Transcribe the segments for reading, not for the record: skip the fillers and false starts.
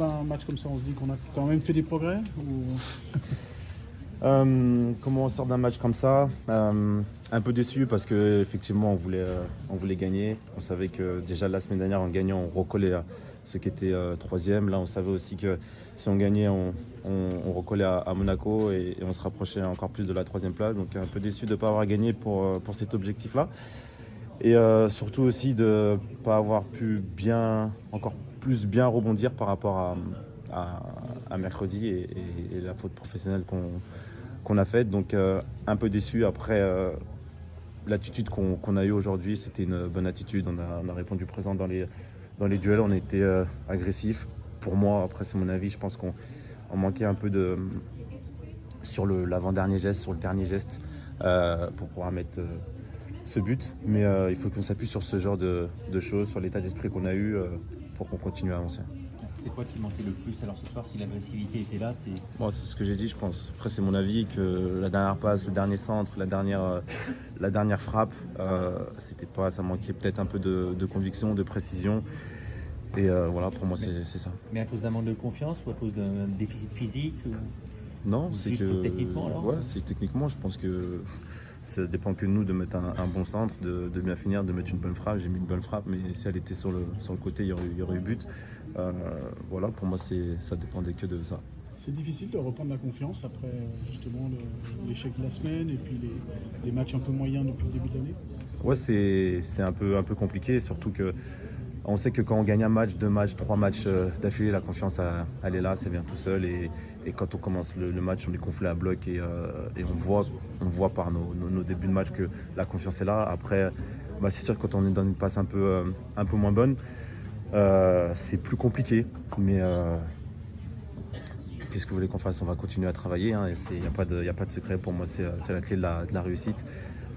Un match comme ça, on se dit qu'on a quand même fait des progrès ou... Comment on sort d'un match comme ça? Un peu déçu parce qu'effectivement on voulait gagner. On savait que déjà la semaine dernière en gagnant on recollait à ceux qui étaient troisième. Là on savait aussi que si on gagnait on recollait à Monaco et on se rapprochait encore plus de la troisième place. Donc un peu déçu de ne pas avoir gagné pour cet objectif-là. Et surtout aussi de ne pas avoir pu encore plus bien rebondir par rapport à mercredi et la faute professionnelle qu'on a faite. Donc un peu déçu. Après, l'attitude qu'on a eue aujourd'hui, c'était une bonne attitude. On a répondu présent dans les duels. On était agressif. Pour moi, après c'est mon avis, je pense qu'on manquait un peu sur l'avant-dernier geste, sur le dernier geste, pour pouvoir mettre ce but. Mais il faut qu'on s'appuie sur ce genre de choses, sur l'état d'esprit qu'on a eu pour qu'on continue à avancer. C'est quoi qui manquait le plus alors ce soir? Si l'agressivité était là, c'est... Bon, c'est ce que j'ai dit, je pense. Après, c'est mon avis que la dernière passe, le dernier centre, la dernière frappe, c'était pas, ça manquait peut-être un peu de conviction, de précision. Et voilà, pour moi, c'est ça. Mais à cause d'un manque de confiance ou à cause d'un déficit physique ou... Non, c'est que... techniquement alors? Ouais, c'est techniquement, je pense que ça dépend que de nous de mettre un bon centre, de bien finir, de mettre une bonne frappe. J'ai mis une bonne frappe, mais si elle était sur le côté, il y aurait eu but. Voilà, pour moi, ça dépendait que de ça. C'est difficile de reprendre la confiance après justement l'échec de la semaine et puis les matchs un peu moyens depuis le début de l'année. Ouais, c'est un peu compliqué, surtout que on sait que quand on gagne un match, 2 matchs, 3 matchs d'affilée, la confiance, elle est là, ça vient tout seul. Et quand on commence le match, on est gonflé à bloc et on voit par nos débuts de match que la confiance est là. Après, c'est sûr que quand on est dans une passe un peu moins bonne, c'est plus compliqué. Mais qu'est-ce que vous voulez qu'on fasse? On va continuer à travailler. Il n'y a pas de secret. Pour moi, c'est la clé de la réussite.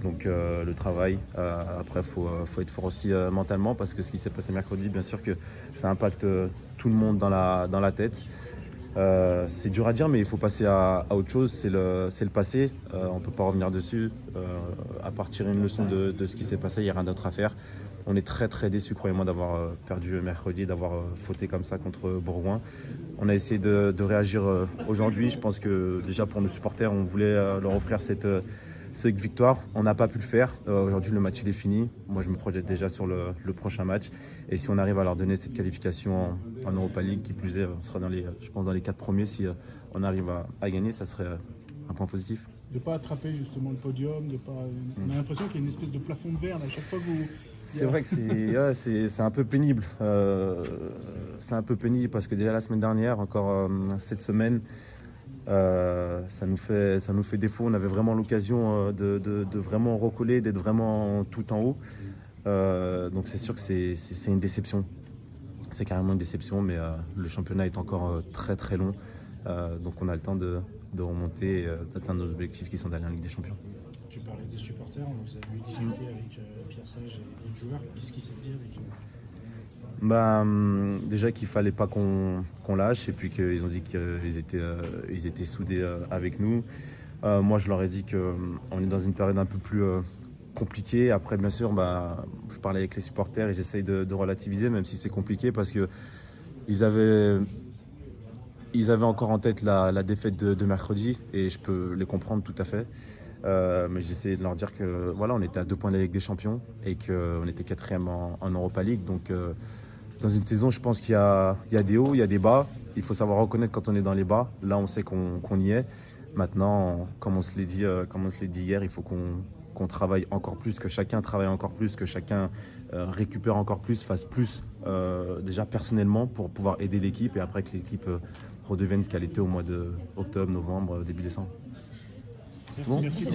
Donc le travail, après faut être fort aussi mentalement parce que ce qui s'est passé mercredi, bien sûr que ça impacte tout le monde dans la tête. C'est dur à dire mais il faut passer à autre chose, c'est le passé, on ne peut pas revenir dessus. À part tirer une leçon de ce qui s'est passé, il n'y a rien d'autre à faire. On est très très déçus, croyez-moi, d'avoir perdu mercredi, d'avoir fauté comme ça contre Bourgoin. On a essayé de réagir aujourd'hui, je pense que déjà pour nos supporters, on voulait leur offrir cette victoire, on n'a pas pu le faire. Aujourd'hui, le match il est fini. Moi, je me projette déjà sur le prochain match. Et si on arrive à leur donner cette qualification en Europa League, qui plus est, on sera dans les 4 premiers. Si on arrive à gagner, ça serait un point positif. De ne pas attraper justement le podium, on a l'impression qu'il y a une espèce de plafond de verre à chaque fois que vous... C'est vrai que c'est un peu pénible. C'est un peu pénible parce que déjà la semaine dernière, encore cette semaine, ça nous fait défaut. On avait vraiment l'occasion de vraiment recoller, d'être vraiment tout en haut. Donc c'est sûr que c'est une déception. C'est carrément une déception, mais le championnat est encore très très long. Donc on a le temps de remonter et d'atteindre nos objectifs qui sont d'aller en Ligue des Champions. Tu parlais des supporters, on vous a vu discuter avec Pierre Sage et les joueurs. Qu'est-ce qui s'est dit avec eux? Déjà qu'il fallait pas qu'on lâche et puis qu'ils ont dit qu'ils étaient soudés avec nous. Moi je leur ai dit qu'on est dans une période un peu plus compliquée. Après bien sûr je parlais avec les supporters et j'essaye de relativiser même si c'est compliqué parce que ils avaient encore en tête la défaite de mercredi et je peux les comprendre tout à fait. Mais j'essayais de leur dire que voilà, on était à 2 points de la Ligue des Champions et qu'on était 4e en Europa League. Donc dans une saison, je pense qu'il y a des hauts, il y a des bas. Il faut savoir reconnaître quand on est dans les bas. Là, on sait qu'on y est. Maintenant, comme on se l'est dit hier, il faut qu'on travaille encore plus, que chacun travaille encore plus, que chacun récupère encore plus, fasse plus déjà personnellement pour pouvoir aider l'équipe et après que l'équipe redevienne ce qu'elle était au mois d'octobre, novembre, début décembre. Merci.